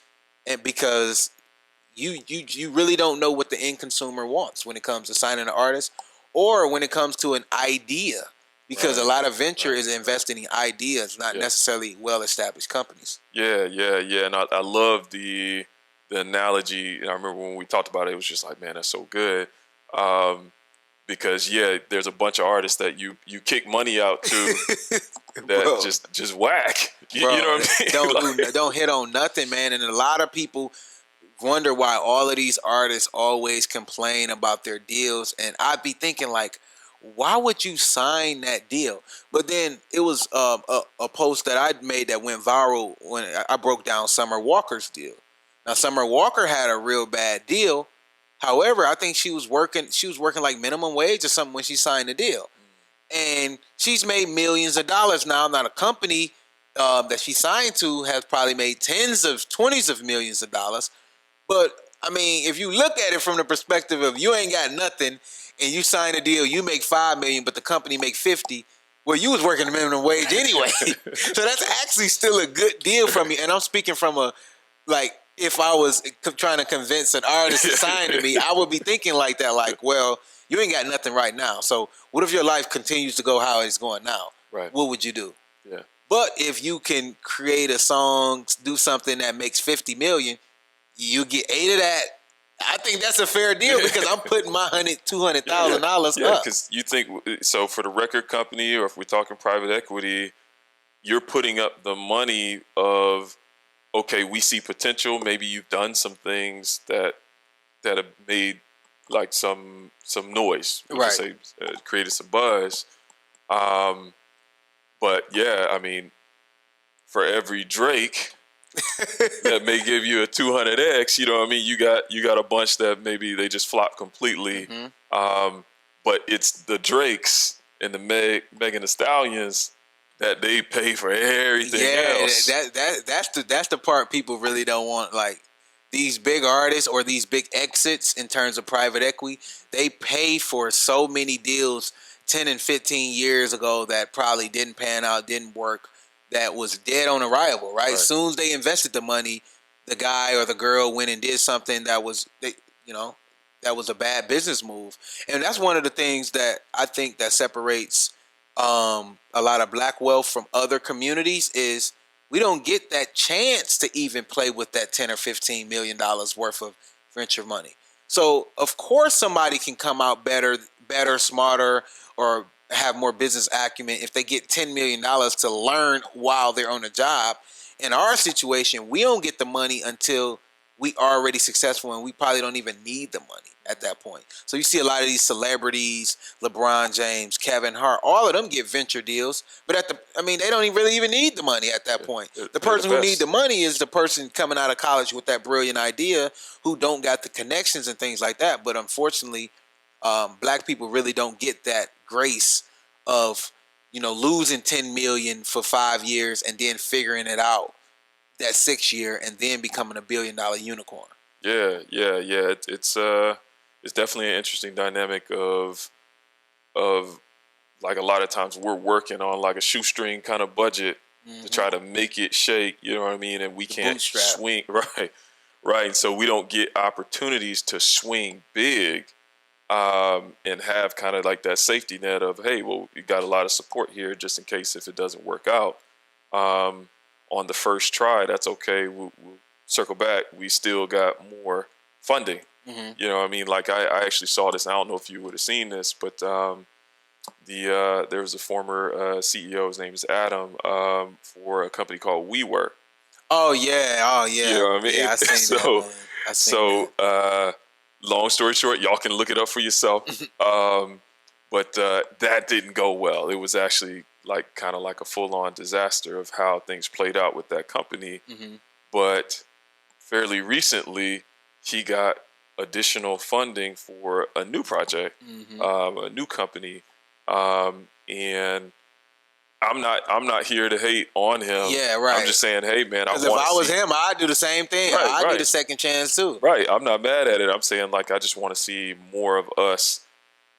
and because you really don't know what the end consumer wants when it comes to signing an artist or when it comes to an idea, because a lot of venture is investing in ideas, not necessarily well-established companies. Yeah, and I love the analogy. And I remember when we talked about it, it was just like, man, that's so good. Because there's a bunch of artists that you kick money out to that just whack. You know what I mean? Don't hit on nothing, man. And a lot of people wonder why all of these artists always complain about their deals. And I'd be thinking like, why would you sign that deal? But then it was a post that I made that went viral when I broke down Summer Walker's deal. Now Summer Walker had a real bad deal. However, I think she was working like minimum wage or something when she signed the deal. And she's made millions of dollars now. Now the company that she signed to has probably made 20s of millions of dollars. But I mean, if you look at it from the perspective of you ain't got nothing and you sign a deal, you make $5 million, but the company make 50. Well, you was working the minimum wage anyway. So that's actually still a good deal from me. And I'm speaking from if I was trying to convince an artist to sign to me, I would be thinking like that, like, well, you ain't got nothing right now. So what if your life continues to go how it's going now? Right. What would you do? Yeah. But if you can create a song, do something that makes 50 million, you get 8 of that. I think that's a fair deal because I'm putting my $200,000 up. Yeah, because you think, so for the record company, or if we're talking private equity, you're putting up the money of, okay, we see potential. Maybe you've done some things that have made like some noise, we could say, created some buzz. But yeah, I mean, for every Drake that may give you a 200x, you know what I mean? You got a bunch that maybe they just flop completely. But it's the Drakes and the Megan Thee Stallions that they pay for everything else. That's the part people really don't want. Like these big artists or these big exits in terms of private equity, they pay for so many deals 10 and 15 years ago that probably didn't pan out, didn't work, that was dead on arrival, right? As soon as they invested the money, the guy or the girl went and did something that was, that was a bad business move. And that's one of the things that I think that separates a lot of black wealth from other communities is we don't get that chance to even play with that $10 or $15 million worth of venture money. So of course somebody can come out better, smarter, or have more business acumen if they get $10 million to learn while they're on a job. In our situation, we don't get the money until we already successful, and we probably don't even need the money at that point. So you see a lot of these celebrities, LeBron James, Kevin Hart, all of them get venture deals, but they don't really even need the money at that point. The person who needs the money is the person coming out of college with that brilliant idea who don't got the connections and things like that. But unfortunately, black people really don't get that grace of, losing 10 million for 5 years and then figuring it out that 6th year and then becoming $1 billion unicorn. Yeah. It's definitely an interesting dynamic of like a lot of times we're working on like a shoestring kind of budget to try to make it shake, you know what I mean? And we can't swing, right. So we don't get opportunities to swing big and have kind of like that safety net of, hey, well, you got a lot of support here just in case if it doesn't work out. On the first try, that's okay. We'll circle back. We still got more funding. You know what I mean? Like I actually saw this. I don't know if you would have seen this, but there was a former CEO. His name is Adam for a company called WeWork. Oh yeah. You know what I mean? Yeah, I seen that. So long story short, y'all can look it up for yourself. But that didn't go well. It was actually like kind of like a full-on disaster of how things played out with that company. But fairly recently, he got additional funding for a new project, a new company, and I'm not here to hate on him. Yeah, right. I'm just saying, hey man, because if I was him, I'd do the same thing. I'd need a second chance too. Right. I'm not mad at it. I'm saying like I just want to see more of us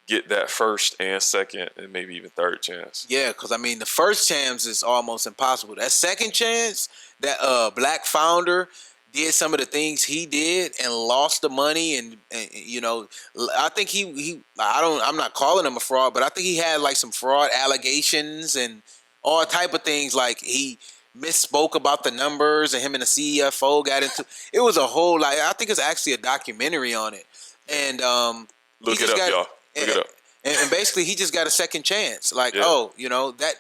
get that first and second and maybe even third chance. Yeah, because the first chance is almost impossible. That second chance, that black founder did some of the things he did and lost the money, and I think I'm not calling him a fraud, but I think he had like some fraud allegations and all type of things. Like he misspoke about the numbers, and him and the CFO got into it. Was a whole I think it's actually a documentary on it, and look it up, y'all. Look it up. And basically, he just got a second chance. Like, that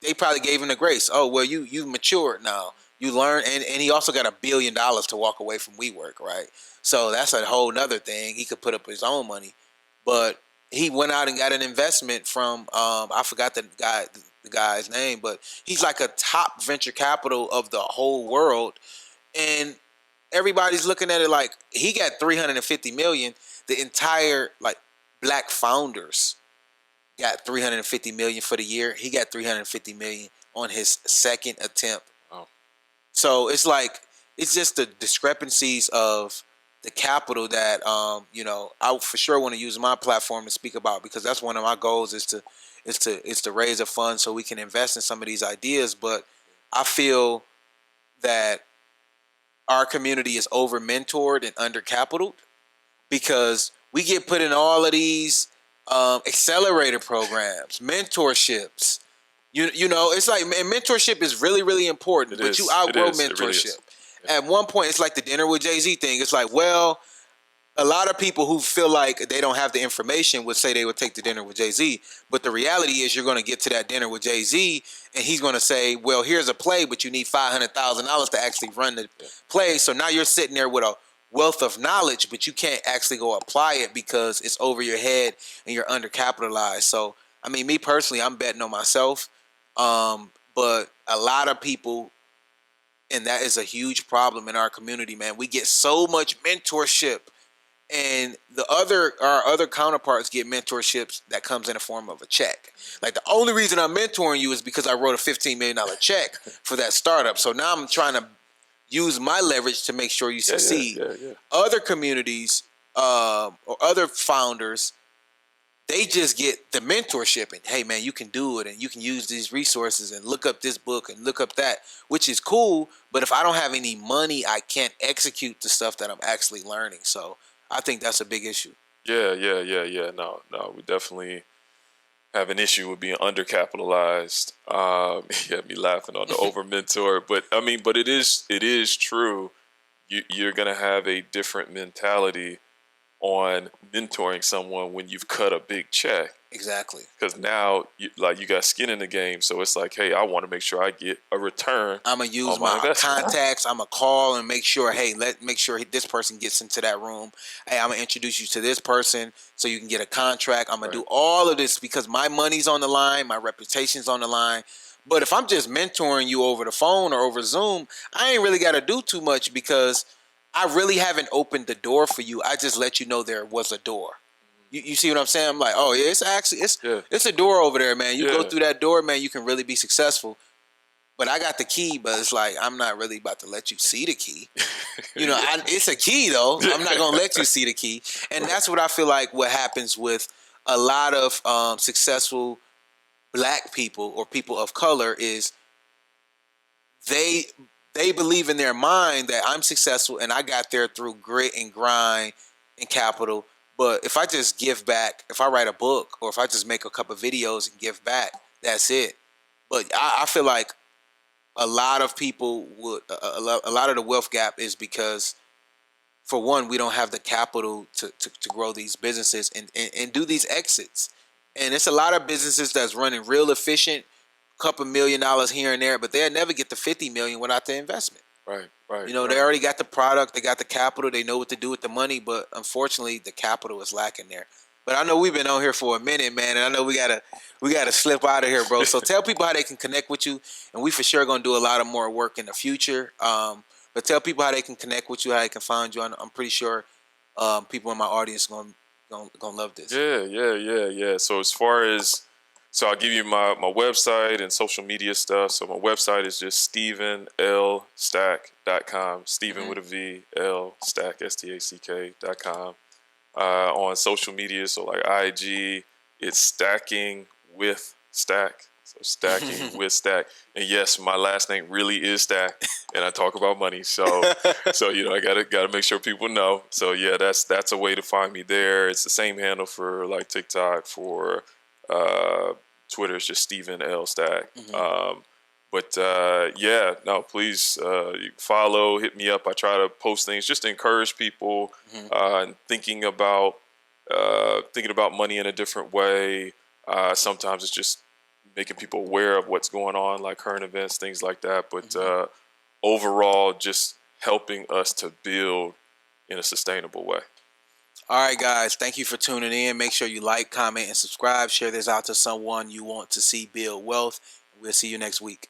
they probably gave him the grace. Oh, well, you matured now. You learned, and he also got $1 billion to walk away from WeWork, right? So that's a whole nother thing. He could put up his own money, but he went out and got an investment from I forgot the guy's name, but he's like a top venture capital of the whole world, and everybody's looking at it like he got $350 million. The entire black founders got $350 million for the year. He got $350 million on his second attempt. Wow. So it's just the discrepancies of the capital that I for sure want to use my platform to speak about, because that's one of my goals is to raise a fund so we can invest in some of these ideas. But I feel that our community is over mentored and under capitaled, because we get put in all of these accelerator programs, mentorships. It's like, and mentorship is really, really important, but you outgrow mentorship. At one point, it's like the dinner with Jay-Z thing. It's like, well, a lot of people who feel like they don't have the information would say they would take the dinner with Jay-Z. But the reality is you're going to get to that dinner with Jay-Z, and he's going to say, well, here's a play, but you need $500,000 to actually run the play. So now you're sitting there with a wealth of knowledge, but you can't actually go apply it because it's over your head and you're undercapitalized. So, me personally, I'm betting on myself. But a lot of people, and that is a huge problem in our community, man. We get so much mentorship, and our other counterparts get mentorships that comes in the form of a check. Like, the only reason I'm mentoring you is because I wrote a $15 million check for that startup. So now I'm trying to use my leverage to make sure you succeed. Yeah. Other communities or other founders, they just get the mentorship and, hey man, you can do it, and you can use these resources and look up this book and look up that, which is cool. But if I don't have any money, I can't execute the stuff that I'm actually learning. So I think that's a big issue. Yeah. No, we definitely have an issue with being undercapitalized. You had me laughing on the over mentor, but it is true. You're gonna have a different mentality on mentoring someone when you've cut a big check. Exactly. Because now you got skin in the game, so it's like, hey, I want to make sure I get a return. I'm gonna use my contacts. I'm gonna call and make sure. Hey, make sure this person gets into that room. Hey, I'm gonna introduce you to this person so you can get a contract. I'm gonna do all of this because my money's on the line, my reputation's on the line. But if I'm just mentoring you over the phone or over Zoom, I ain't really got to do too much because I really haven't opened the door for you. I just let you know there was a door. You see what I'm saying? I'm like, oh yeah, it's a door over there, man. You go through that door, man, you can really be successful. But I got the key, but it's like I'm not really about to let you see the key. It's a key though. I'm not gonna let you see the key, and that's what I feel like. What happens with a lot of successful Black people or people of color is they believe in their mind that I'm successful and I got there through grit and grind and capital. But if I just give back, if I write a book or if I just make a couple of videos and give back, that's it. But I feel like a lot of people would, a lot of the wealth gap is because, for one, we don't have the capital to grow these businesses and do these exits. And it's a lot of businesses that's running real efficient, couple $1 million here and there, but they'll never get to 50 million without the investment. Right. They already got the product, they got the capital, they know what to do with the money, but unfortunately, the capital is lacking there. But I know we've been on here for a minute, man, and I know we gotta slip out of here, bro. So tell people how they can connect with you, and we for sure gonna do a lot of more work in the future. But tell people how they can connect with you, how they can find you. I'm pretty sure people in my audience gonna love this. Yeah. So as far as I'll give you my website and social media stuff. So my website is just StevenLStack.com. Steven with a V, L, Stack, STACK.com. On social media, so like IG, it's Stacking with Stack. So Stacking with Stack. And yes, my last name really is Stack, and I talk about money. So I gotta make sure people know. So yeah, that's a way to find me there. It's the same handle for like TikTok, for Twitter. It's just Steven L Stack. Please follow, hit me up. I try to post things just to encourage people and thinking about money in a different way. Sometimes it's just making people aware of what's going on, like current events, things like that. But overall, just helping us to build in a sustainable way. All right, guys. Thank you for tuning in. Make sure you like, comment, and subscribe. Share this out to someone you want to see build wealth. We'll see you next week.